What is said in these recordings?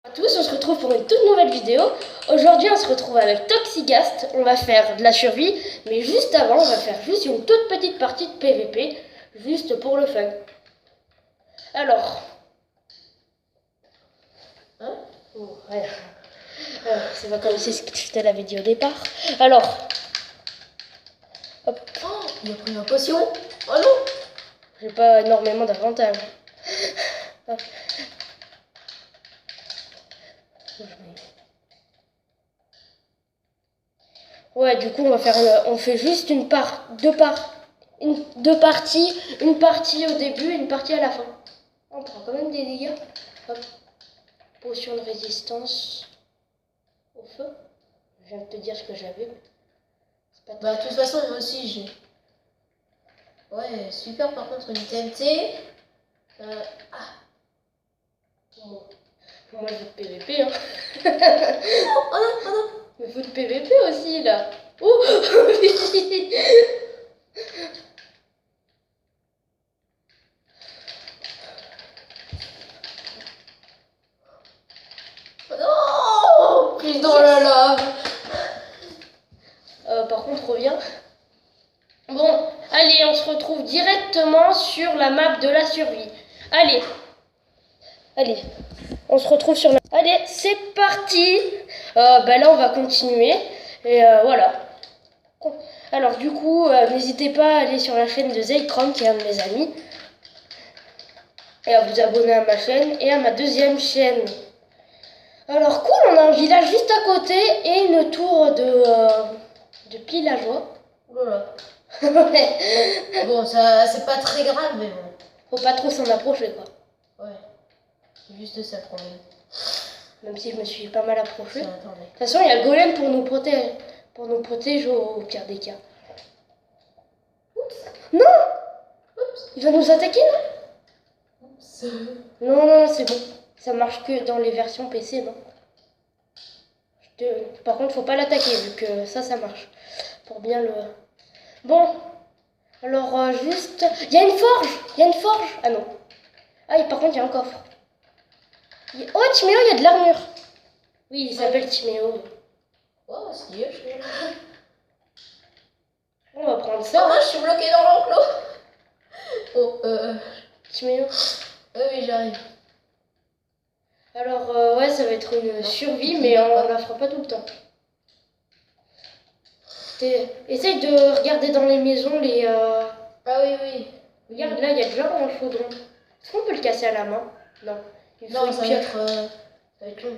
À tous, on se retrouve pour une toute nouvelle vidéo. Aujourd'hui, on se retrouve avec Toxigast. On va faire de la survie, mais juste avant, on va faire juste une toute petite partie de PVP, juste pour le fun. Alors, oh, ouais. C'est pas comme si je te l'avais dit au départ. Alors, hop. Oh, il a pris ma potion. Oh non, J'ai pas énormément d'avantages. Ouais, du coup, on va faire, on fait juste deux parties, une partie au début et une partie à la fin. On prend quand même des dégâts. Hop. Potion de résistance au feu. Je viens de te dire ce que j'avais. C'est pas bah de toute façon moi aussi j'ai. Ouais, super. Par contre une TNT. bon. Moi, je veux de PVP, hein. Oh non, oh non. Mais faut de PVP aussi, là. Oh. Oh non, prise dans la lave. Par contre, reviens. Bon, allez, on se retrouve directement sur la map de la survie. Allez, on se retrouve sur la... Allez, c'est parti. Bah là, on va continuer. Et voilà. Alors, du coup, n'hésitez pas à aller sur la chaîne de Zaycron, qui est un de mes amis. Et à vous abonner à ma chaîne et à ma deuxième chaîne. Alors, cool, on a un village juste à côté et une tour de villageois. Voilà. Ouais. Bon, ça c'est pas très grave, mais bon. Faut pas trop s'en approcher, quoi. Ouais. C'est juste ça le problème. Même si je me suis pas mal approché. De Attendez. toute façon, il y a le golem pour nous protéger. Pour nous protéger au pire des cas. Oups. Non. Oups. Il va nous attaquer, non? Oups. Non, c'est bon. Ça marche que dans les versions PC, non? Par contre, faut pas l'attaquer, vu que ça marche. Pour bien le... Bon. Alors, juste... Il y a une forge. Il y a une forge. Ah non. Ah, et par contre, il y a un coffre. Oh, Timéo, il y a de l'armure. Oui, il s'appelle Timéo. Oh, c'est mieux, je suis là. On va prendre Oh, ça. moi je suis bloquée dans l'enclos. Oh, Timéo. oui, j'arrive. Alors, ouais, ça va être une survie, mais on la fera pas tout le temps. Essaye de regarder dans les maisons les... Ah oui, oui. Regarde, là, il y a déjà un chaudron. Est-ce qu'on peut le casser à la main? Non. Il faut Non, une ça va pierre. être long.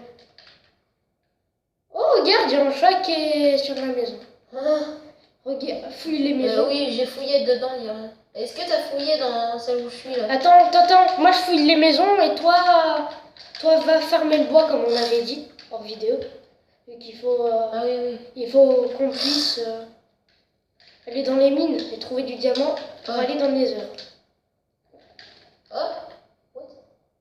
Oh, regarde, il y a un chat qui est sur la maison. Ah. Regarde, fouille les maisons. Oui, j'ai fouillé dedans. Est-ce que t'as fouillé dans celle où je suis là? Attends. Moi, je fouille les maisons et toi va farmer le bois comme on avait dit hors vidéo. Vu qu'il faut... Ah oui. Il faut qu'on puisse aller dans les mines et trouver du diamant pour aller dans les heures. Oh,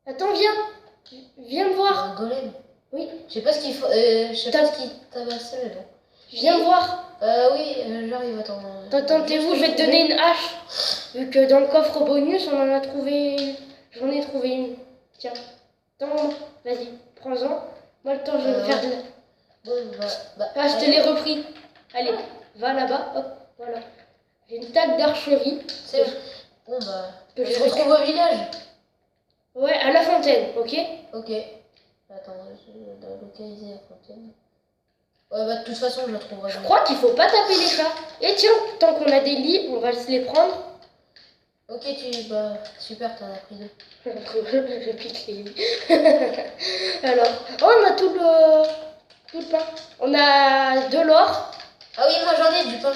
Attends, viens me voir. un golem. Oui, Je sais pas ce qu'il faut. Je sais pas ce qu'il tabassait, mais bon. viens me voir. Oui, j'arrive. Attends. Attends, t'es où? Je vais te donner une hache. Vu que dans le coffre bonus, on en a trouvé une. J'en ai trouvé une. Tiens. Attends, vas-y, prends-en. Moi, le temps, je vais me faire de la... Bon, Ah, je te l'ai repris. Allez, va là-bas. Hop, voilà. J'ai une table d'archerie. C'est bon, bah. Que On je se retrouve au village. Ouais, à la fontaine, ok? Ok. Attends, je dois localiser la fontaine. Ouais, bah, de toute façon, je la trouverai. Je crois qu'il faut pas taper les chats. Et tiens, tant qu'on a des lits, on va se les prendre. Ok, bah, super, t'en as pris deux. Je pique les lits. Alors, oh, on a tout le pain. On a de l'or, Ah oui, moi j'en ai du pain.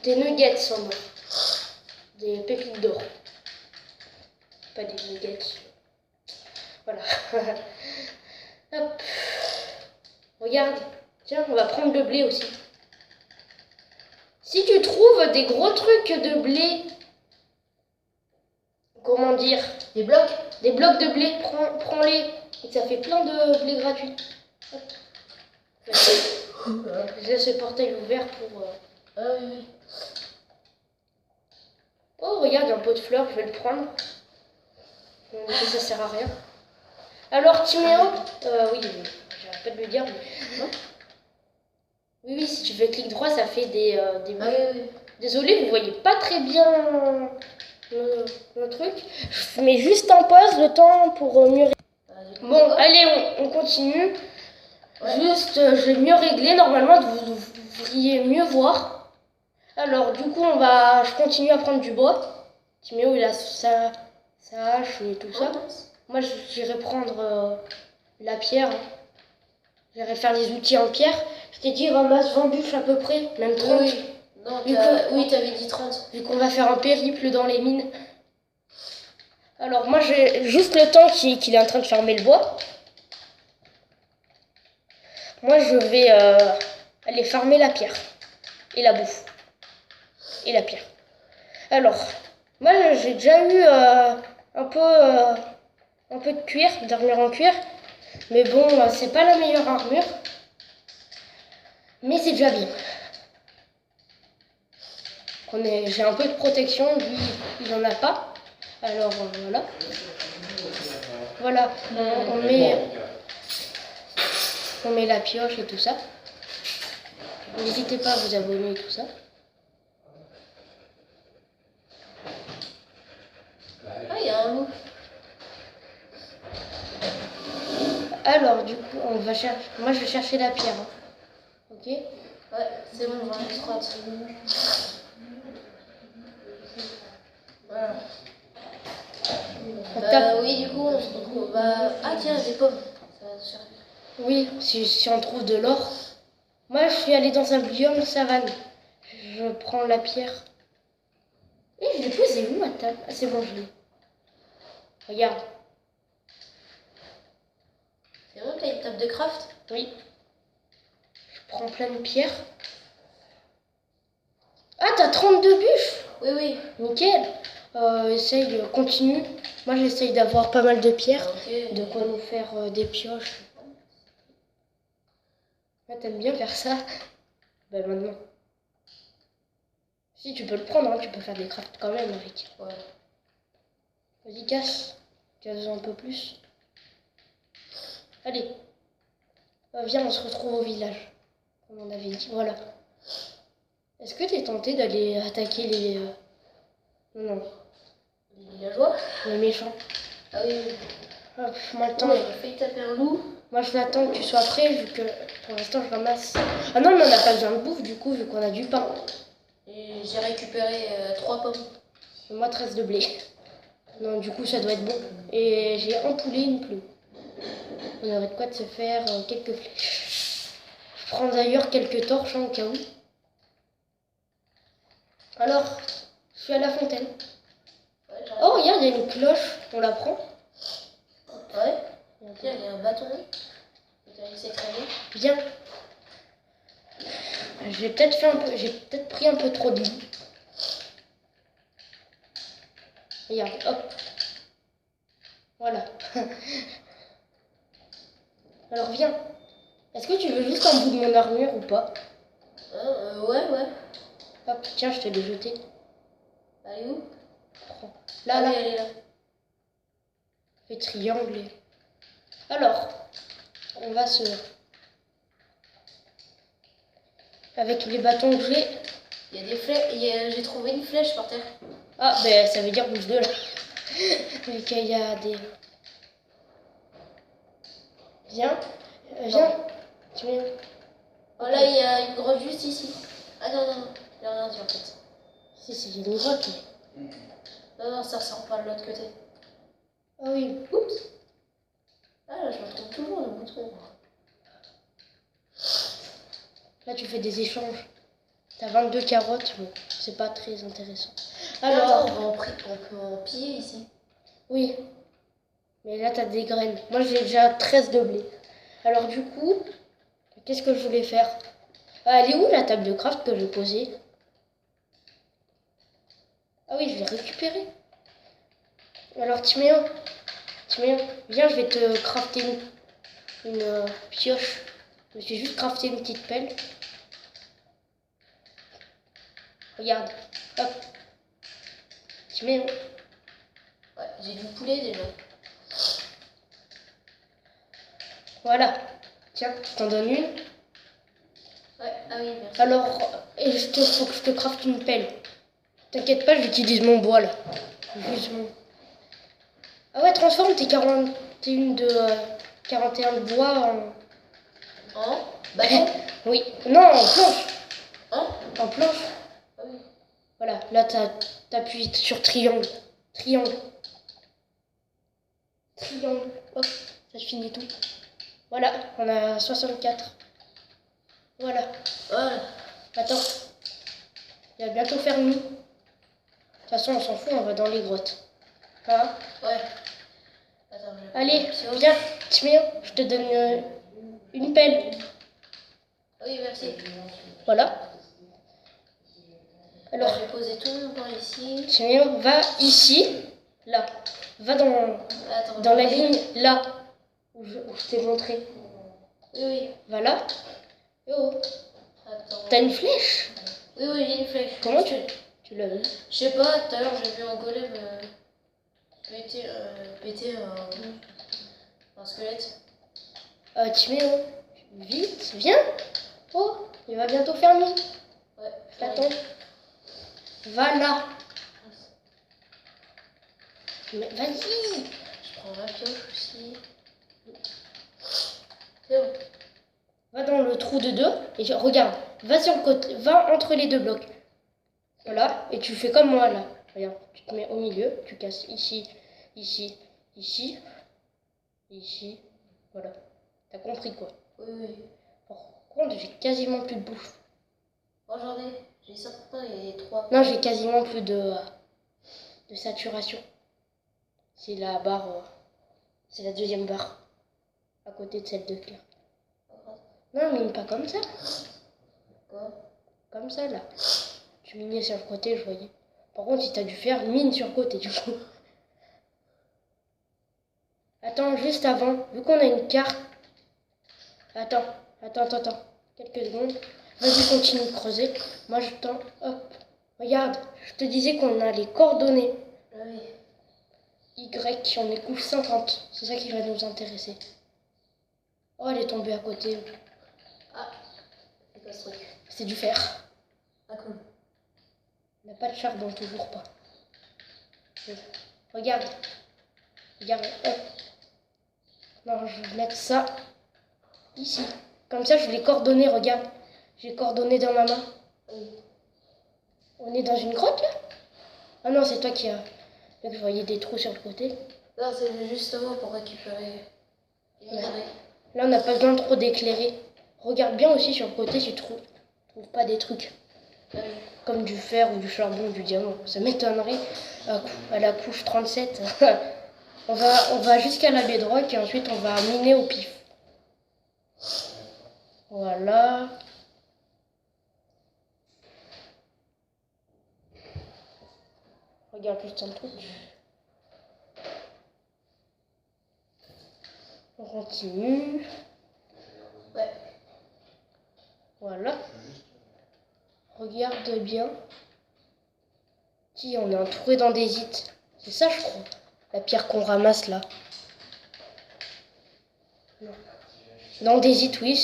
des nuggets en or, des pépites d'or. Pas des nuggets. Voilà. Hop. Regarde. Tiens, on va prendre le blé aussi. Si tu trouves des gros trucs de blé, comment dire, Des blocs. des blocs de blé, prends-les. Et ça fait plein de blé gratuit. Hop. Je laisse ce portail ouvert pour... Ah oui. Oh, regarde, il y a un pot de fleurs, je vais le prendre. Ça sert à rien. Alors, Timéo, oui. veux dire. Non. Oui, oui, si tu fais clic droit, ça fait des Ah oui, oui. Désolé, vous voyez pas très bien le truc. Je mets juste en pause le temps pour mieux régler. Bon, allez, on continue. Ouais. Juste, je vais mieux régler. Normalement, vous devriez mieux voir. Alors, du coup, je continue à prendre du bois. Timéo, il a sa hache et tout ça. Moi, j'irai prendre la pierre. Hein. J'irai faire des outils en pierre. Je t'ai dit, ramasse 20 bûches à peu près, même 30. Oui, oui. Non, oui, t'avais dit 30. Vu qu'on va faire un périple dans les mines. Alors, moi, j'ai juste le temps qu'il est en train de fermer le bois. Moi, je vais aller farmer la pierre. Et la bouffe. Et la pierre. Alors, moi, j'ai déjà eu un peu de cuir, d'armure en cuir. Mais bon, c'est pas la meilleure armure. Mais c'est déjà bien. J'ai un peu de protection, lui, il en a pas. Alors, voilà. Voilà, on met la pioche et tout ça. N'hésitez pas à vous abonner et tout ça. Ah, il y a un loup. Alors, du coup, on va chercher. Moi, je vais chercher la pierre. Hein. Ok? Ouais, c'est bon, j'en ai 30. Voilà. Oui, du coup, on se retrouve. Ah, tiens, des pommes. Ça va te servir. Oui, si on trouve de l'or. Moi, je suis allée dans un biome savane. Je prends la pierre. Et je l'ai posée où, ma table? Ah, c'est bon, je l'ai. Regarde. C'est vrai que t'as une table de craft? Oui. Je prends plein de pierres. Ah, t'as 32 bûches? Oui, oui. Nickel. Essaye, continue. Moi, j'essaye d'avoir pas mal de pierres. Ok. De quoi nous faire des pioches. Ah, t'aimes bien faire ça? Ben maintenant. Si, tu peux le prendre, hein, tu peux faire des crafts quand même avec. Ouais. Vas-y, casse. Casse un peu plus. Allez. Viens, on se retrouve au village. Comme on avait dit. Voilà. Est-ce que t'es tenté d'aller attaquer les... Non. Les villageois? Les méchants. Ah oui, oui. Hop, moi, le temps... J'ai failli taper un loup. Moi, je l'attends que tu sois prêt, vu que pour l'instant, je ramasse. Ah non, mais on n'a pas besoin de bouffe, du coup, vu qu'on a du pain. Et j'ai récupéré 3 pommes. Et moi, 13 de blé. Non, du coup, ça doit être bon. Et j'ai un poulet, une plume. On aurait de quoi de se faire quelques flèches. Je prends d'ailleurs quelques torches, hein, au cas où. Alors, je suis à la fontaine. Ouais, Oh, regarde, il y a une cloche. On la prend. Ouais. Tiens, il y a un bâton. Tu as laissé traîner. Bien. J'ai peut-être pris un peu trop de lit. Regarde, hop. Voilà. Alors viens. Est-ce que tu veux juste un bout de mon armure ou pas? Ouais, ouais. Hop, tiens, je te l'ai jeté. Elle est où? Prends. Ah Là, oui, là. elle est là. Fais triangle. Alors, on va se... Avec les bâtons que j'ai... Il y a des flèches. J'ai trouvé une flèche par terre. Ah, ben ça veut dire bouge de là. Et qu'il y a des... Viens. Viens. Tu viens. Oh là, il y a une grotte juste ici. Ah non, non, non. Il n'y a rien dit en fait. Si, c'est une grotte. Mais... Non, non, ça ressort pas de l'autre côté. Ah oui. Oups. Ah là, je me retrouve toujours le bouton. Là, tu fais des échanges. T'as 22 carottes, bon, c'est pas très intéressant. Alors, Alors, on peut en piller ici. oui. Mais là, t'as des graines. Moi, j'ai déjà 13 de blé. Alors, du coup, qu'est-ce que je voulais faire? Elle est où la table de craft que j'ai posée? Ah oui, je l'ai récupérée. Alors, Timéo, viens, je vais te crafter une pioche. Je me suis juste crafté une petite pelle. Regarde, hop. Timéo. Ouais, j'ai du poulet déjà. Voilà. Tiens, je t'en donne une. Ouais, ah oui, merci. Alors, faut que je te crafte une pelle. T'inquiète pas, j'utilise mon bois là. J'utilise mon- Ah ouais, transforme tes 41 de, 41 de bois en... Hein? Bâton? Oui. Non, en planche. Hein? En planche. Ah oui. Voilà, là t'appuies sur triangle. Triangle. Triangle. Hop, ça finit tout. Voilà, on a 64. Voilà. Voilà. Attends. Il va bientôt faire nuit. De toute façon, on s'en fout, on va dans les grottes. Hein? Ouais. Attends, je vais Allez, prendre une viens, Tmir, je te donne une pelle. Oui, merci. Voilà. Alors, Je vais poser tout par ici. Tmir, va ici, là. Va Attends, dans la ligne, là, où je t'ai montré. Oui, oui. Voilà. Oh, Attends. t'as une flèche? Oui, oui, il y a une flèche. Comment tu l'as vu? Je sais pas, tout à l'heure j'ai vu un golem péter un squelette. Tmir, vite, viens. Oh, il va bientôt faire nuit. Ouais, Je t'attends. Va là. Mais vas-y. Je prends ma pioche aussi. C'est bon. Va dans le trou de deux et regarde. Va sur le côté, va entre les deux blocs. Voilà, et tu fais comme moi là. Regarde, tu te mets au milieu, tu casses ici, ici, ici, ici. Voilà. T'as compris quoi? Oui, oui. Par contre, j'ai quasiment plus de bouffe. Moi j'en ai. J'ai certains et 3. Non, j'ai quasiment plus de saturation. C'est la barre, c'est la deuxième barre. À côté de celle de Claire. Non, mine pas comme ça. Quoi? Comme ça là. Tu minais sur le côté, je voyais. Par contre, si t'as dû faire mine sur le côté du coup. Attends, juste avant, vu qu'on a une carte. Attends. Quelques secondes. Vas-y, continue de creuser. Moi, je tends. Hop. Regarde, je te disais qu'on a les coordonnées. Ah oui. Y, on est couche 50. C'est ça qui va nous intéresser. Oh, elle est tombée à côté. Ah, c'est quoi ce truc? C'est du fer. Ah, cool. On n'a pas de charbon, toujours pas. Regarde. Regarde. Hop. Non, je vais mettre ça ici. Comme ça, je les coordonnées, regarde. J'ai coordonnées dans ma main. Oui. On est dans une grotte, là? Ah non, c'est toi qui as... Là, je voyais des trous sur le côté. Non, c'est justement pour récupérer les minerais. Là, on n'a pas besoin trop d'éclairer. Regarde bien aussi sur le côté si tu trouves pas des trucs. Ah oui. Comme du fer ou du charbon ou du diamant. Ça m'étonnerait à la couche 37. on va jusqu'à la bedrock et ensuite on va miner au pif. Voilà. Regarde juste un truc. On continue. Ouais. Voilà. Regarde bien. Si, on est entouré d'andésite. C'est ça, je crois. La pierre qu'on ramasse là. Non. L'andésite, oui.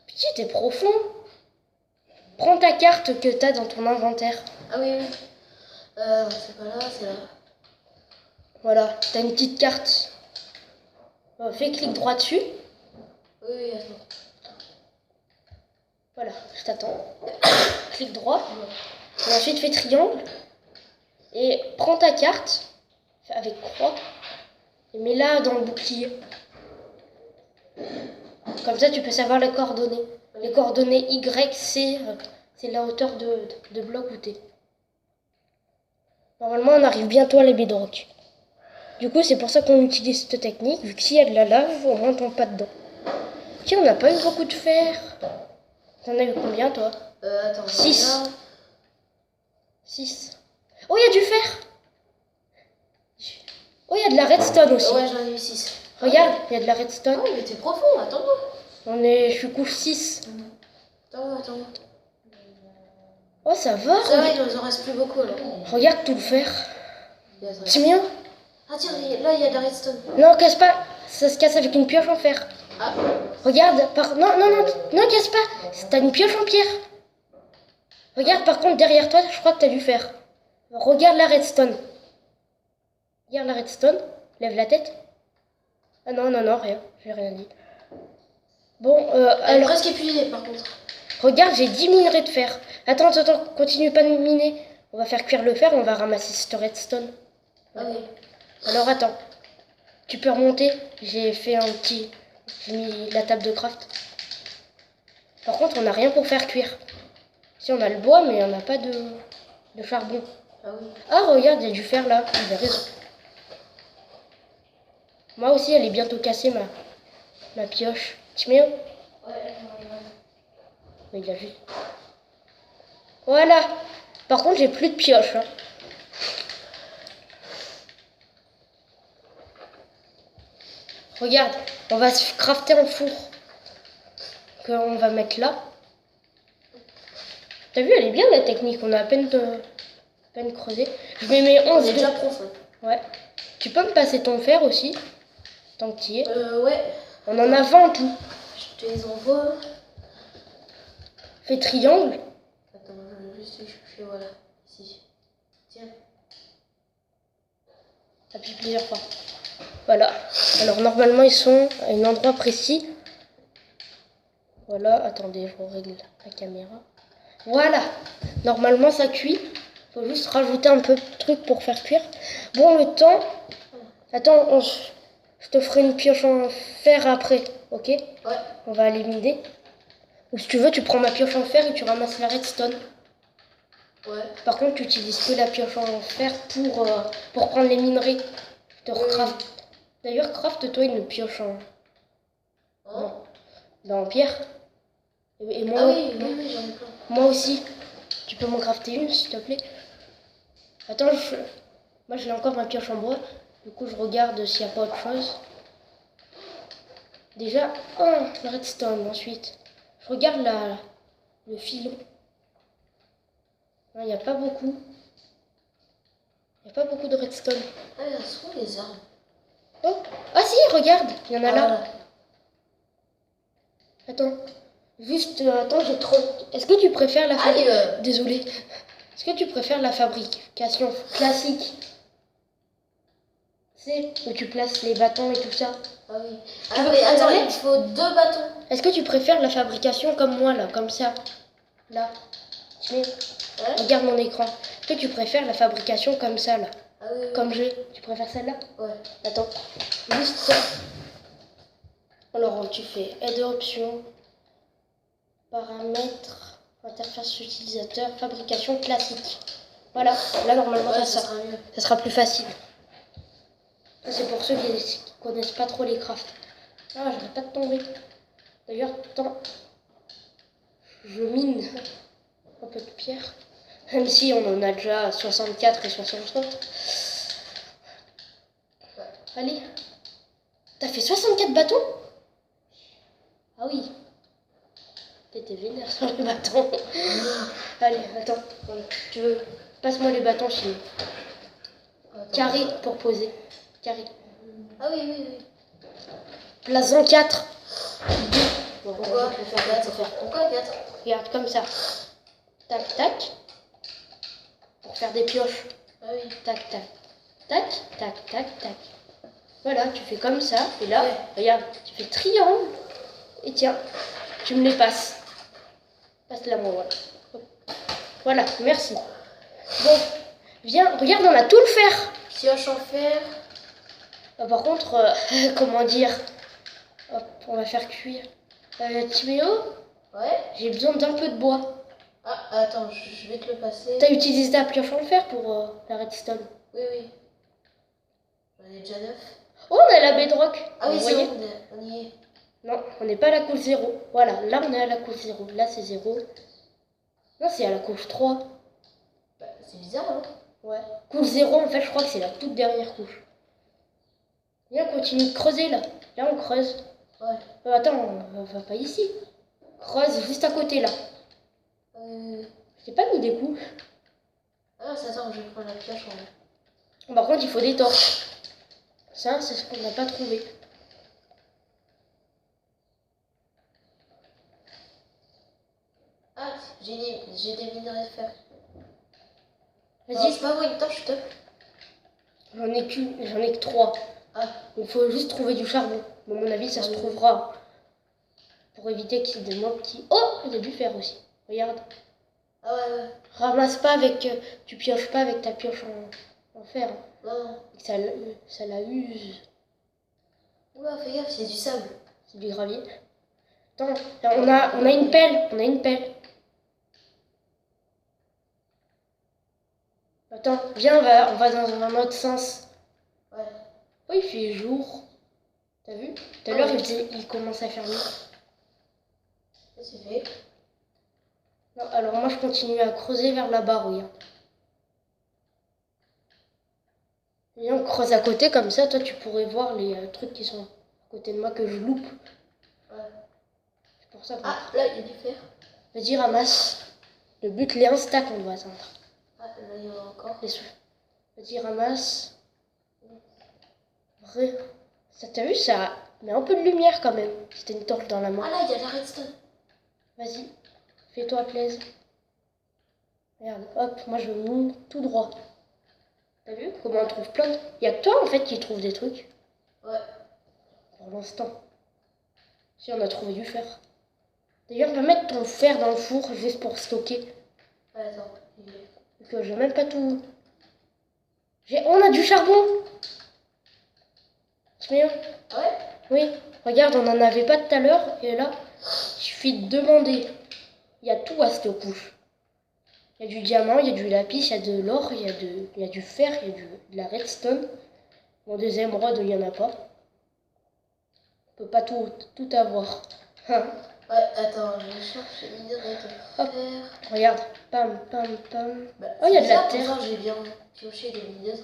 Petit, t'es profond. Prends ta carte que t'as dans ton inventaire. Ah oui, oui. C'est pas là, c'est là. Voilà, t'as une petite carte. Fais clic droit dessus. Oui, oui, attends. Voilà, je t'attends. Clic droit. Et ensuite, fais triangle. Et prends ta carte avec croix. Et mets-la dans le bouclier. Comme ça, tu peux savoir les coordonnées. Les coordonnées Y, C, c'est la hauteur de bloc où t'es. Normalement, on arrive bientôt à la bedrock. Du coup, c'est pour ça qu'on utilise cette technique. Vu que s'il y a de la lave, on ne tombe pas dedans. Tiens, on n'a pas eu beaucoup de fer. T'en as eu combien, toi? Attends. 6. 6. Oh, il y a du fer. Oh, il y a de la redstone aussi. Ouais, j'en ai eu 6. Regarde, il y a de la redstone. Oh, mais t'es profond, attends-moi. Je suis couche 6. Attends. Oh, ça va. Ça va, il nous en reste plus beaucoup là. Regarde tout le fer. Yes, ouais. C'est mien. Ah tiens, là il y a de la redstone. Non, casse pas. Ça se casse avec une pioche en fer. Ah, Regarde, non, casse pas. T'as une pioche en pierre. Regarde, par contre, derrière toi, je crois que t'as dû faire. Regarde la redstone. Regarde la redstone. Lève la tête. Ah non, rien. J'ai rien dit. Bon, elle est alors, presque épuisée par contre. regarde, j'ai 10 minerais de fer. Attends, continue pas de miner. On va faire cuire le fer, on va ramasser cette redstone. Ah oui. Alors, attends. Tu peux remonter. J'ai fait un petit... J'ai mis la table de craft. Par contre, on n'a rien pour faire cuire. Si, on a le bois, mais on n'a pas de charbon. Ah oui. Ah, regarde, il y a du fer là. Il a raison. Moi aussi, elle est bientôt cassée, ma pioche. Timéo? Ouais. Mais il a juste... Voilà. Par contre, j'ai plus de pioche. Hein. Regarde, on va se crafter un four. Qu'on va mettre là. T'as vu, elle est bien la technique. On a à peine creusé. Je mets mes 11 On est déjà prof. Ouais. Tu peux me passer ton fer aussi? Tant que tu y es. Ouais. On en a 20 en tout. Je te les envoie. Fais triangle. Attends, je vais juste chercher, voilà. Ici. Tiens. Appuie plusieurs fois. Voilà. Alors normalement ils sont à un endroit précis. Voilà. Attendez, je règle la caméra. Voilà. Normalement ça cuit. Faut juste rajouter un peu de truc pour faire cuire. Bon, le temps. Attends, je te ferai une pioche en fer après. Ok? Ouais. On va aller miner. Ou si tu veux, tu prends ma pioche en fer et tu ramasses la redstone. Ouais. Par contre, tu utilises que la pioche en fer pour prendre les minerais. Je te recraft. D'ailleurs, craft-toi une pioche Hein? en pierre. Et moi, Ah oui, j'en ai plein. moi aussi. Tu peux m'en crafter une, s'il te plaît? Attends, moi j'ai encore ma pioche en bois. Du coup, je regarde s'il n'y a pas autre chose. Déjà, la redstone. Ensuite, je regarde le filon. Il n'y a pas beaucoup. Il n'y a pas beaucoup de redstone. Ah, elles sont les arbres. Oh. Ah si, regarde, il y en a là. Voilà. Attends. Juste, attends, j'ai trop... Est-ce que tu préfères la fabrication... Désolé. Est-ce que tu préfères la fabrication classique? C'est où tu places les bâtons et tout ça. Ah oui. Ah mais attends, il faut 2 bâtons. Est-ce que tu préfères la fabrication comme moi, là, comme ça? Là. Tu mets... Ouais. Regarde mon écran. Est-ce que tu préfères la fabrication comme ça, là? Ah oui. Comme j'ai. Tu préfères celle-là? Ouais. Attends. Juste ça. Alors, tu fais aide option, paramètres, interface utilisateur, fabrication classique. Voilà. Là, normalement, Ouais, ça sera mieux. Ça sera plus facile. C'est pour ceux qui connaissent pas trop les crafts. Ah, j'arrête pas de tomber. D'ailleurs, attends. Je mine un peu de pierre. Même si on en a déjà 64 et 60. Allez. T'as fait 64 bâtons? Ah oui. T'étais vénère sur les bâtons. Allez, attends. Tu veux... Passe-moi les bâtons sinon. Attends. Carré pour poser. Carré. Ah oui. Place en 4. Pourquoi? Pourquoi 4? Regarde, comme ça. Tac, tac. Pour faire des pioches. Ah oui. Tac, tac. Tac, tac, tac, tac. Voilà, tu fais comme ça. Et là, Ouais. regarde, tu fais triangle. Et tiens, tu me les passes. Passe-la moi, voilà. Hop. Voilà, merci. Bon, viens, regarde, on a tout le fer. Pioche en fer. Par contre, comment dire? Hop, on va faire cuire. Timéo, Ouais. j'ai besoin d'un peu de bois. Ah, attends, je vais te le passer. T'as utilisé ta pioche en fer pour la redstone? Oui. J'en ai déjà 9. Oh, on a la bedrock. Ah oui, Vous c'est voyez? bon, on y est. Non, on n'est pas à la couche 0. Voilà, là on est à la couche 0. Là c'est 0. Non, c'est à la couche 3. Bah, c'est bizarre, hein? Ouais. Couche 0, en fait, je crois que c'est la toute dernière couche. Viens, continue de creuser là. Là on creuse. Ouais. Attends, on va pas ici. Creuse juste à côté là. J'ai pas mis des couches. Ah, attends, je vais prendre la pioche en vrai. Par contre, il faut des torches. Ça, c'est ce qu'on n'a pas trouvé. J'ai des minerais de fer. Vas-y, C'est pas moi une torche, top. j'en ai que 3. Ah, Il faut juste trouver du charbon. À mon avis, ça se oui. trouvera. Pour éviter qu'il y ait des mobs qui... Oh, il y a du fer aussi. Regarde. ah ouais. Ramasse pas avec... tu pioches pas avec ta pioche en fer. Non. Ça la use. Oula, fais gaffe, c'est du sable. C'est du gravier. Attends, là, on a une pelle. On a une pelle. Attends, viens, on va dans un autre sens. Ouais. Oh, il fait jour. T'as vu? Tout à l'heure, il commence à faire nuit. Ça, c'est fait. Non, alors moi, je continue à creuser vers là-bas, regarde. Viens, on creuse à côté, comme ça, toi, tu pourrais voir les trucs qui sont à côté de moi que je loupe. Ouais. C'est pour ça que... Ah, là, il y a du fer. Vas-y, ramasse. Le but, les 1 stack, on doit atteindre. Ah, là, il y en a encore. Vas-y, ramasse. Vrai. Ça, t'as vu, ça met un peu de lumière quand même. C'était une torche dans la main. Ah, là, il y a de la redstone. Vas-y, fais-toi plaisir. Regarde, hop, moi je monte tout droit. T'as vu comment on trouve plein de... Il y a que toi en fait qui trouve des trucs. Ouais. Pour l'instant. Si on a trouvé du fer. D'ailleurs, va mettre ton fer dans le four juste pour stocker. Ouais, attends. Parce que j'ai même pas tout... On a du charbon. C'est bien. Ouais. Oui, regarde, on n'en avait pas tout à l'heure. Et là, il suffit de demander. Il y a tout à cette couche. Il y a du diamant, il y a du lapis, il y a de l'or, il y a du fer, il y a de la redstone. Bon, des émeraudes, il n'y en a pas. On peut pas tout avoir. Ouais, attends, je cherche les minerais de Hop. fer. Regarde, pam, pam, pam. Bah, Oh, il y a de la c'est terre. pourtant, j'ai bien pioché des minerais.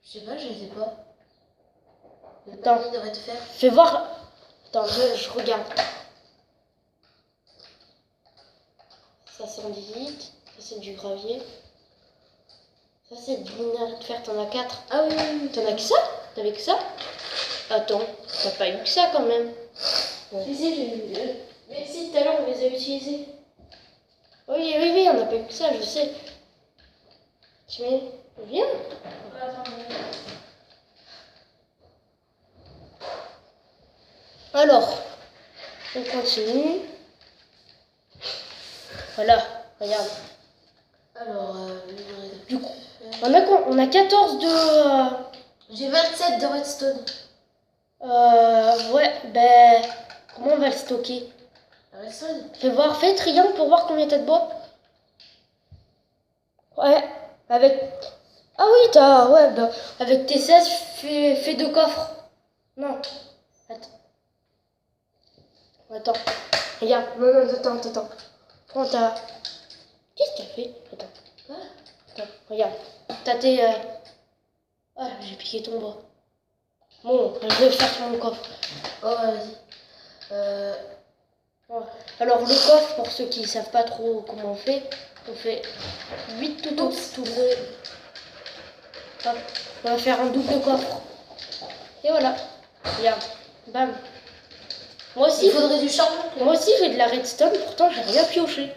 Je sais pas, je les ai pas. Il y a pas Attends. de minerais de fer. Fais voir. Attends, je regarde. Ça, c'est andésite. Ça, c'est du gravier. Ça, c'est du minerai de fer. T'en as 4. Ah oui, oui, oui. T'en as que ça? T'avais que ça? Attends, t'as pas eu que ça quand même. Ouais. Si, j'ai eu deux. Mais si, tout à l'heure, on les a utilisés. Oui, oui, oui, on n'a pas eu que ça, je sais. Tu mets... Viens. Alors, on continue. Voilà, regarde. Alors, minerais de Du coup, fer. on a quoi? On a 14 de... J'ai 27 de redstone. ouais, ben... Comment on va le stocker? La redstone? Fais voir, fais triangle pour voir combien t'as de bois. Ouais, avec... Ah oui, t'as... Ouais, bah, avec tes 16, fais 2 coffres. Non. Attends. Regarde. Non, attends. Prends ta... Qu'est-ce que t'as fait? Attends. Quoi? Attends, regarde. T'as tes... Ah, j'ai piqué ton bois. Bon, je vais faire mon coffre. Oh, vas-y. Ouais. Alors, le coffre, pour ceux qui ne savent pas trop comment on fait 8 tout au Hop. On va faire un double coffre. Et voilà. Regarde. Bam. Moi aussi, Il faudrait du charbon, Clément. moi aussi j'ai de la redstone, pourtant j'ai rien pioché.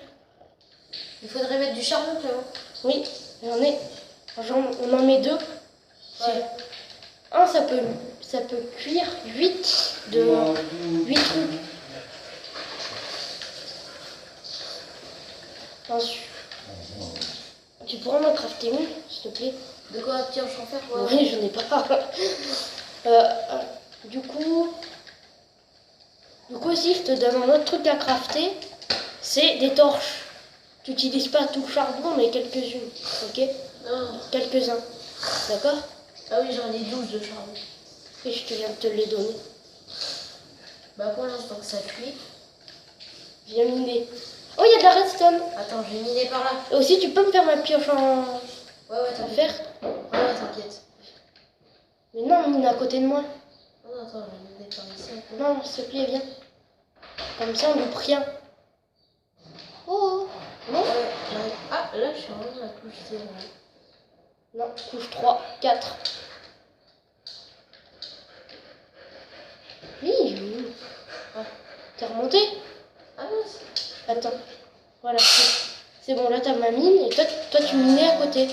Il faudrait mettre du charbon, Clément. Oui, j'en ai. On en met 2. Ouais. Un, ça peut cuire 8 trous. Ensuite, tu pourras m'en crafter une, s'il te plaît? De quoi un pioche en fer? Ouais. Oui, je n'ai pas. Du coup aussi, je te donne un autre truc à crafter. C'est des torches. Tu n'utilises pas tout le charbon, mais quelques-unes. Ok? Non. Quelques-uns. D'accord? Ah oui, j'en ai 12 de charbon. Et je te viens de te les donner. Bah pour l'instant que ça cuit. Viens miner. Oh, il y a de la redstone. Attends, je vais miner par là. Et aussi, tu peux me faire ma pioche en Ouais, t'inquiète. fer? Ouais, t'inquiète. Mais non, mine à côté de moi. Non, attends, je vais miner par ici un peu. Non, s'il te plaît, viens. Comme ça, on loupe rien. Oh, non? Ouais, j'arrive. Ah, là, je suis vraiment dans la couche 0. Non, couche 3, 4. Oui, oui. Ah, t'es remonté? Ah mince. Attends. Voilà, c'est bon, là t'as ma mine et toi tu minais à côté.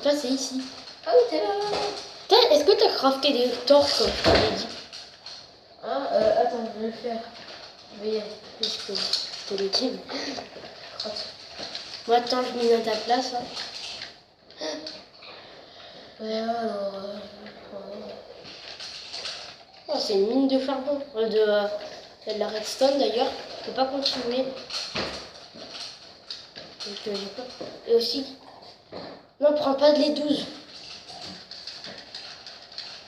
Toi c'est ici. Ah oui, t'es là. Est-ce que t'as crafté des torches comme je t'avais dit? Ah, attends, je vais le faire. Je vais y aller. Je te l'ai dit. Crotte. Bon, attends, je mine à ta place. Hein. Alors, Oh, c'est une mine de charbon. De la redstone d'ailleurs. Je peux pas continuer. Donc, j'ai pas. Et aussi. Non, prends pas de les 12.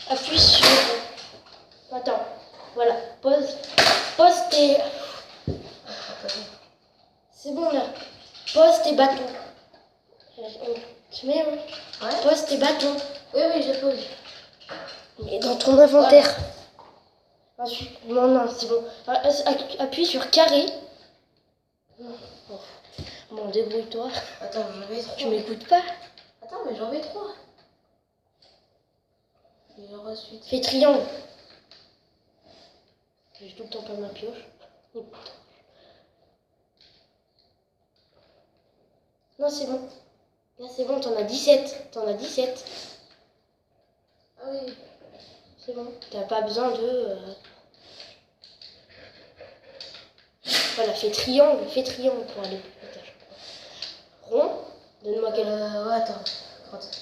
Appuie sur. Attends. Voilà. Pose. Pose tes. C'est bon là. Pose tes bâtons. Tu mets, hein? Ouais. Pose tes bâtons. Oui, je pose. Mais dans ton inventaire. Ensuite, non, c'est bon. Appuie sur carré. Bon, débrouille-toi. Attends, j'en vais 3. Tu m'écoutes pas? Attends, mais j'en vais 3. Et ensuite. Fais triangle. J'ai tout le temps pas ma pioche. Non, c'est bon. Là, c'est bon, t'en as 17. T'en as 17. Ah oui. C'est bon. T'as pas besoin de... Voilà, fais triangle pour aller. Rond. Donne-moi quel... Ouais, attends. Crotte.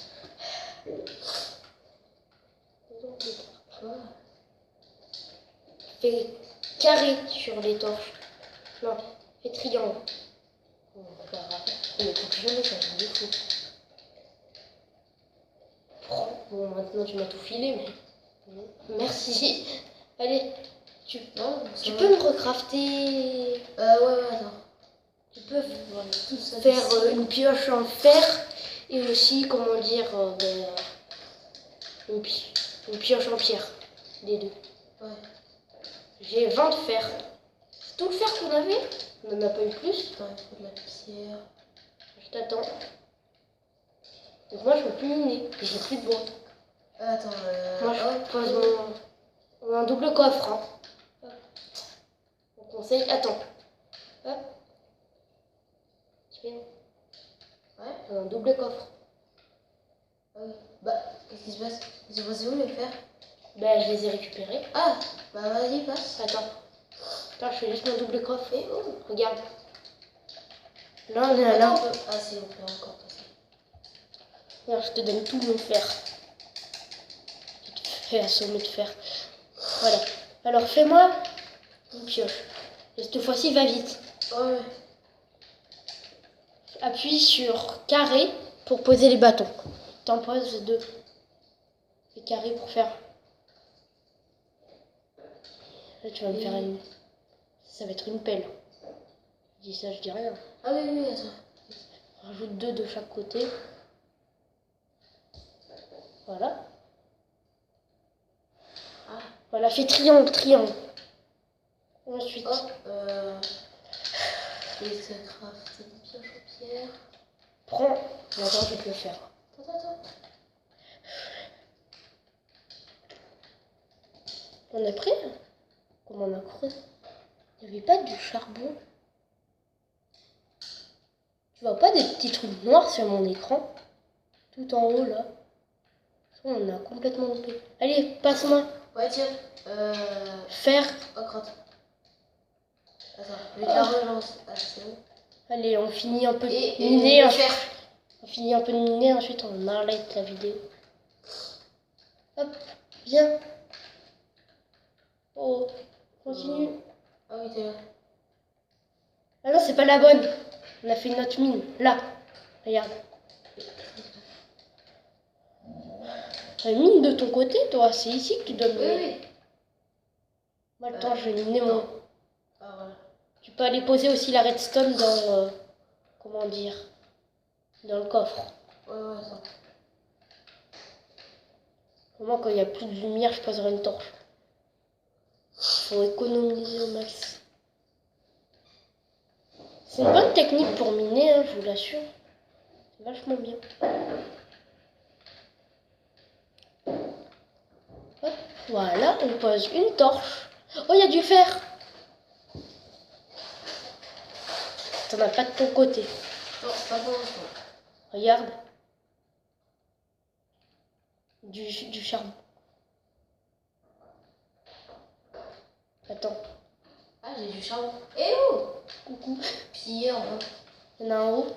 Fais carré sur les torches. Non, fais triangle. Mais faut que je mette ça, je me fou. Bon, maintenant tu m'as tout filé, mais... Merci. Allez, tu peux me recrafter... Ouais, attends. Tu peux faire une pioche en fer et aussi, comment dire, une pioche en pierre. Les deux. Ouais. J'ai 20 de fer. C'est tout le fer qu'on avait? On n'en a pas eu plus? Attends, il faut de la pierre. Je t'attends. Donc moi je peux plus miner. J'ai plus de bois. Attends, Moi je pose on a un double coffre. Hein. On conseille. Attends. Hop. Tu fais. Ouais. On a un double coffre. Ah oui. Bah, qu'est-ce qui se passe? Ils sont passés où les fers? Ben je les ai récupérés. Ah, bah vas-y, passe. Attends, je fais juste mon double coffre. Et oh, regarde. Là, on est à là. Ah, si, on peut encore passer. Regarde, je te donne tout mon fer. Je te fais assommer de fer. Voilà. Alors, fais-moi une pioche. Et cette fois-ci, va vite. Ouais. Appuie sur carré pour poser les bâtons. T'en poses 2. Et carré pour faire. Là, tu vas me faire une... Ça va être une pelle. Je dis ça, je dis rien. Ah oui, attends. Rajoute 2 de chaque côté. Voilà. Ah. Voilà, fais triangle. Ensuite. Hop. Je vais crafter une pioche en pierre. Prends. Attends, je vais te le faire. Attends. On a pris? Comment on a creusé? Il n'y avait pas du charbon. Tu vois pas des petits trucs noirs sur mon écran? Tout en haut là. On a complètement loupé. Allez, passe-moi. Ouais, tiens. Faire. Oh, crotte. Attends, je vais te la relancer. Ah, c'est bon. Allez, on finit un peu de Et miner. faire. On finit un peu de miner, ensuite on arrête la vidéo. Hop, viens. Oh, continue. Ah oui, t'es là. Ah non, c'est pas la bonne. On a fait une autre mine. Là, regarde. La mine de ton côté, toi, c'est ici que tu dois miner. Oui. Moi, attends, je vais miner mon... Ah, voilà. Tu peux aller poser aussi la redstone dans... comment dire? Dans le coffre. Ouais, ça. Moi, quand il n'y a plus de lumière, je poserai une torche. Faut économiser au max. C'est une bonne technique pour miner, hein, je vous l'assure. C'est vachement bien. Hop, voilà, on pose une torche. Oh, il y a du fer. T'en as pas de ton côté. Non, pas pour l'instant. Regarde. Du charbon. Attends. Ah, j'ai du charbon. Eh oh! Coucou. Pillé en bas. Il y en a un en haut.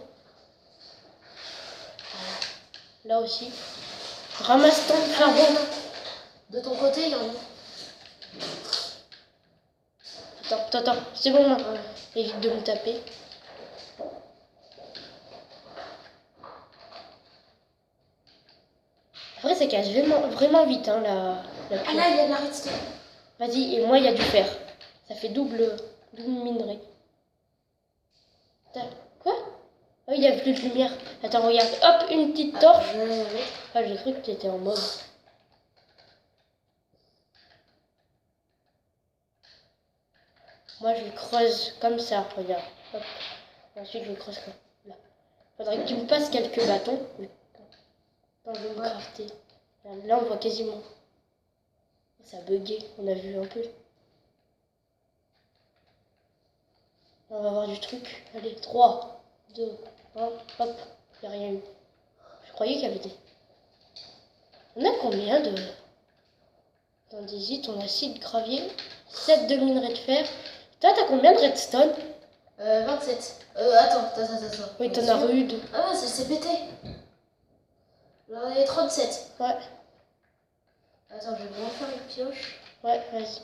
Là aussi. Ramasse ton charbon. De ton côté, il y en a. Attends. C'est bon, là. Ouais. Évite de me taper. Après, ça casse vraiment vite, hein, la Ah pioche. là, il y a de la redstone. Vas-y, et moi, il y a du fer. Ça fait double minerai. Quoi? Ah oui, il n'y a plus de lumière. Attends, regarde. Hop, une petite torche. Ah, j'ai cru que tu étais en mode. Moi, je creuse comme ça, regarde. Hop. Ensuite, je creuse comme là. Faudrait que tu me passes quelques bâtons. Attends, je vais me crafter. Là, on voit quasiment. Ça a bugué, on a vu un peu. On va avoir du truc. Allez, 3, 2, 1, hop. Il n'y a rien eu. Je croyais qu'il y avait des... On a combien de... d'andésite? On a 6 de gravier, 7 de minerai de fer. Toi, t'as combien de redstone? 27. Attends. Oui, t'en as rude. Ah ouais, c'est pété. J'en ai 37. Ouais, Attends, je vais vraiment faire une pioche. ouais, vas-y.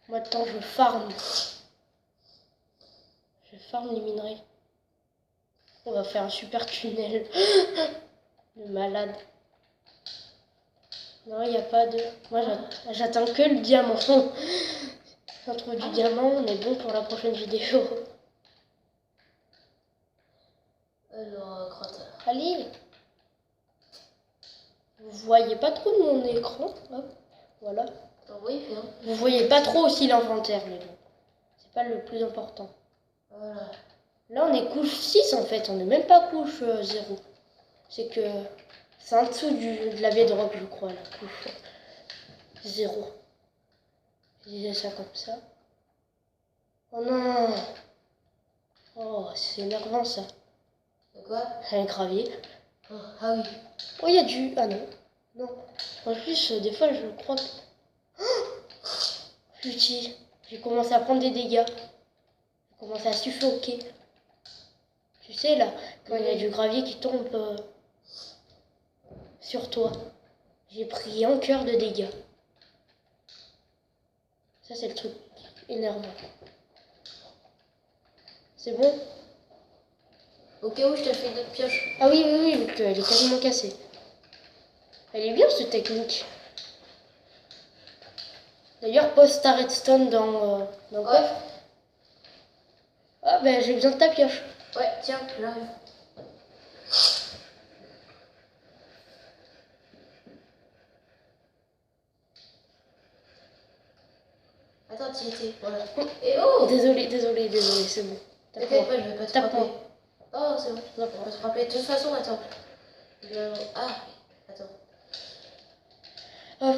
Moi, attends, je farm. Je farm les minerais. On va faire un super tunnel. De malade. Non, il n'y a pas de... Moi, j'attends que le diamant. Si on trouve du diamant, on est bon pour la prochaine vidéo. Alors, crotte. Allez. Vous voyez pas trop de mon écran. Hop, voilà. Attends, oui, fais un. Vous voyez pas trop aussi l'inventaire, mais bon. C'est pas le plus important. Voilà. Là, on est couche 6 en fait. On n'est même pas couche 0. C'est que... C'est en dessous de la bedrock, je crois, la couche 0. Je disais ça comme ça. Oh non! Oh, c'est énervant ça. De quoi? Un gravier. Oh, ah oui. Oh, il y a du... Ah non. Non. En plus, des fois, je crois que... Oh, putain. J'ai commencé à prendre des dégâts. J'ai commencé à suffoquer. Tu sais, là, quand il y a du gravier qui tombe sur toi. J'ai pris un cœur de dégâts. Ça, c'est le truc énervant. C'est bon? Au cas où je te fais d'autres pioches. Ah oui, donc elle est quasiment cassée. Elle est bien, cette technique. D'ailleurs, poste ta redstone dans le coffre. Ah ben, j'ai besoin de ta pioche. Ouais, tiens, j'arrive. Attends, t'y étais. Voilà. Et oh! Désolé, c'est bon. T'inquiète pas, je vais pas te Tape-moi. frapper. Oh, c'est bon. Je vais pas te frapper. De toute façon, attends. Ah, attends. Hop.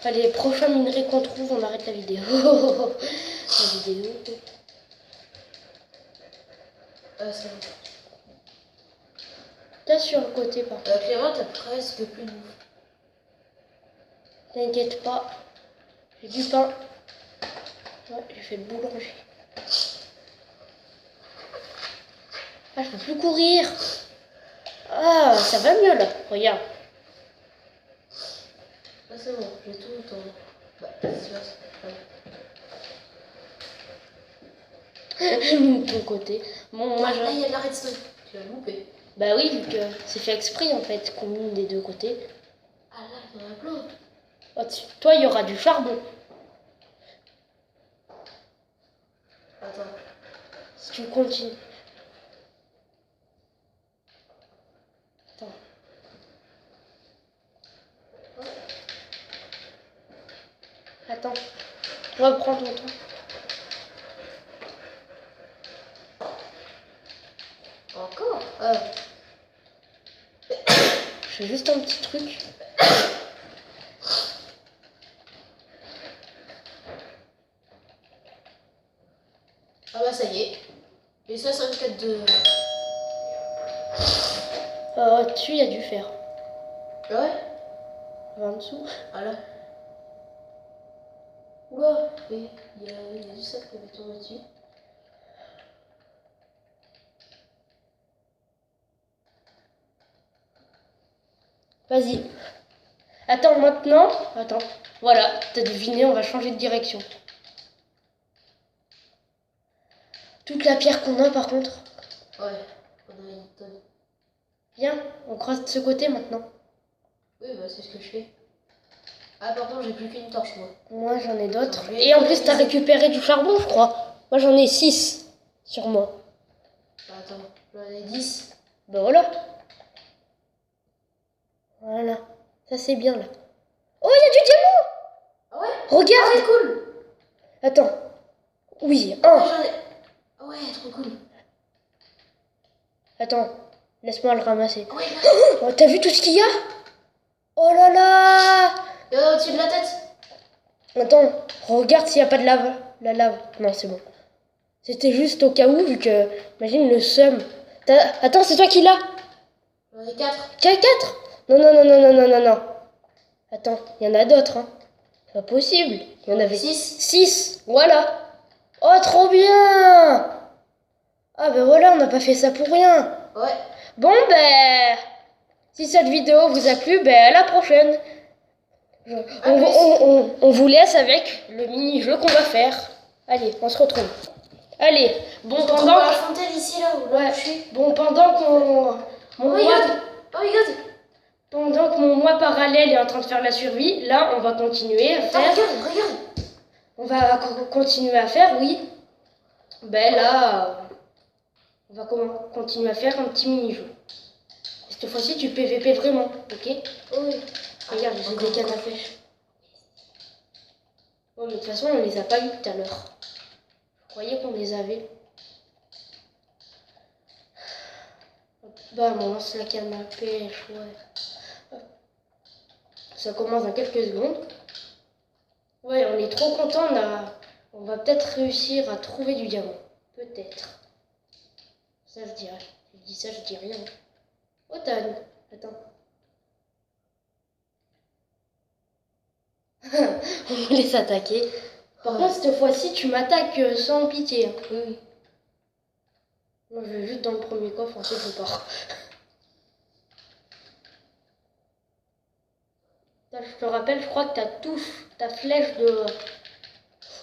Allez, prochain minerai qu'on trouve, on arrête la vidéo. La vidéo. C'est bon. T'as sur le côté, par contre. Clément, t'as presque plus de bouffe. T'inquiète pas. J'ai du pain. Ouais, j'ai fait le boulanger. Ah, je peux plus courir. Ah, ça va mieux là. Regarde. Ah, c'est bon, j'ai tout le temps. Bah, c'est sûr. J'ai mis de ton côté. Bon, moi, Là, il y a de la redstone. Tu vas louper. Bah oui, vu que c'est fait exprès en fait qu'on mine des deux côtés. Ah là, il y en a plein. Toi, il y aura du charbon. Attends. Si tu continues. Attends. Attends. Reprends ton temps. Encore Je fais juste un petit truc. Ah bah ça y est. Et ça, 54 de... Dessus, il y a du fer. Ah ouais? En dessous. Ah là. Oula, il y a du sable qui avait tombé dessus. Vas-y. Attends, maintenant. Attends. Voilà, t'as deviné, on va changer de direction. Toute la pierre qu'on a, par contre. Ouais, on a une tonne. Viens, on creuse de ce côté maintenant. Oui, bah c'est ce que je fais. Ah, par contre, j'ai plus qu'une torche, moi. Moi, j'en ai d'autres. Attends, Et en plus, t'as récupéré du charbon, je crois. Moi, j'en ai 6 sur moi. Bah, attends, j'en ai 10. Ben voilà. Voilà. Ça, c'est bien, là. Oh, il y a du diamant! Ah ouais? Regarde! Ah ouais, cool! Attends. Oui, Ah, un. j'en ai... Ah ouais, trop cool. Attends, laisse-moi le ramasser. Ah ouais, là. Oh, t'as vu tout ce qu'il y a? Oh là là! Il y en a au-dessus de la tête. Attends, regarde s'il n'y a pas de lave. La lave. Non, c'est bon. C'était juste au cas où, vu que... Imagine le seum. Attends, c'est toi qui l'as? J'en ai 4. Tu as 4? Non, non, non, non, non, non, non, non. Attends, il y en a d'autres, hein. C'est pas possible. Il y en avait 6. 6. Voilà. Oh, trop bien! Ah, ben voilà, on n'a pas fait ça pour rien. Ouais. Bon, ben... Si cette vidéo vous a plu, ben à la prochaine. On vous laisse avec le mini-jeu qu'on va faire. Allez, on se retrouve. Allez, bon, pendant la fontaine ici, là où ouais, je suis. bon, pendant qu'on... Oh my god! Oh my god! Pendant que mon moi parallèle est en train de faire la survie, là, on va continuer à Ah, faire... regarde, regarde! On va continuer à faire, oui. Ben là, on va continuer à faire un petit mini-jeu. Cette fois-ci, tu PVP vraiment, ok? Oui. Regarde, j'ai des cannes à pêche. Oh, mais de toute façon, on les a pas eu tout à l'heure. Je croyais qu'on les avait. Hop, bam, on lance la canne à pêche, ouais. Hop. Ça commence dans quelques secondes. Ouais, on est trop content, on va peut-être réussir à trouver du diamant. Peut-être. Ça, je dirais. Je dis ça, je dis rien. Oh, attends. On me laisse attaquer. Par contre, cette fois-ci, tu m'attaques sans pitié. Hein. Oui. Moi, je vais juste dans le premier coffre, ensuite je pars. Là, je te rappelle, je crois que ta flèche de...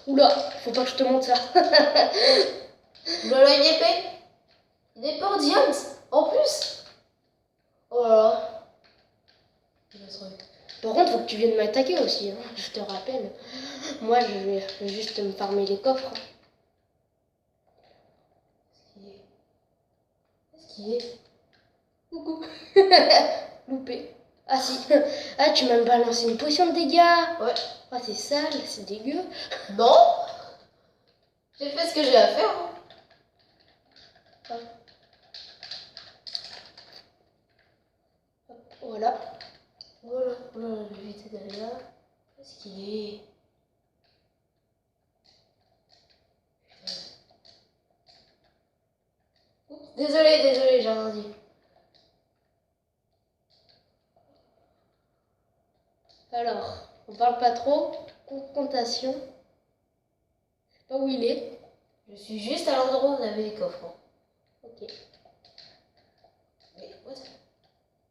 Oula, faut pas que je te montre ça. Voilà une épée. Une épée en diamant. En plus. Oh là là. Il va se remettre. Par contre, faut que tu viennes m'attaquer aussi, hein. Je te rappelle. Moi, je vais juste me farmer les coffres. Qu'est-ce qu'il est? Coucou. Loupé. Ah si. Ah, tu m'as balancé une potion de dégâts. Ouais. Ah, c'est sale, c'est dégueu. Non. J'ai fait ce que j'ai à faire. Hein. Ah. Hop, voilà. Voilà. Voilà, je vais éviter d'aller là. Qu'est-ce qu'il est? Oups, désolé, j'ai rien dit. Alors, on parle pas trop. Confrontation. Je sais pas où il est. Je suis juste à l'endroit où on avait les coffres. Hein. Ok. Mais what?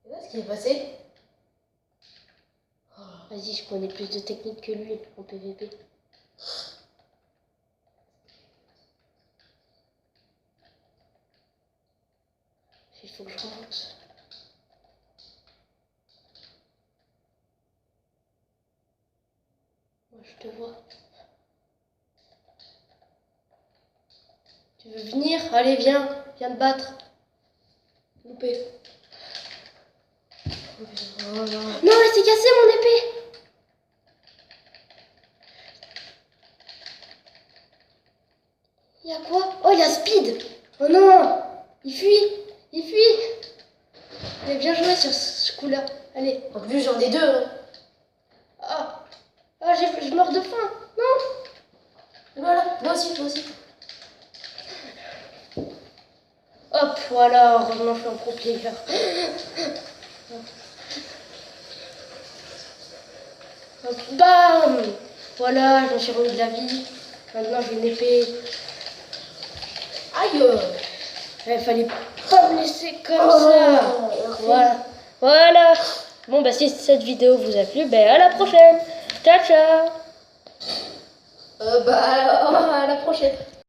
Qu'est-ce qui est passé? Oh. Vas-y, je connais plus de techniques que lui en PVP. Il faut que je remonte. Moi, je te vois. Tu veux venir? Allez, viens. Viens te battre. Loupé. Oh non. Non, elle s'est cassée mon épée. Il y a quoi? Oh, il y a Speed. Oh non. Il fuit. Il fuit. Il a bien joué sur ce coup-là. Allez. En plus, j'en ai 2. Hein. Ah. Ah, je meurs de faim. Non. Voilà, moi aussi, moi aussi. Hop, voilà, heureusement je suis un pro player. Hop, bam. Voilà, je me suis remis de la vie. Maintenant j'ai une épée. Aïe. Il fallait pas me laisser comme ça. Merci. Voilà. Voilà. Bon, bah si cette vidéo vous a plu, ben à la prochaine. Ciao, ciao. À la prochaine.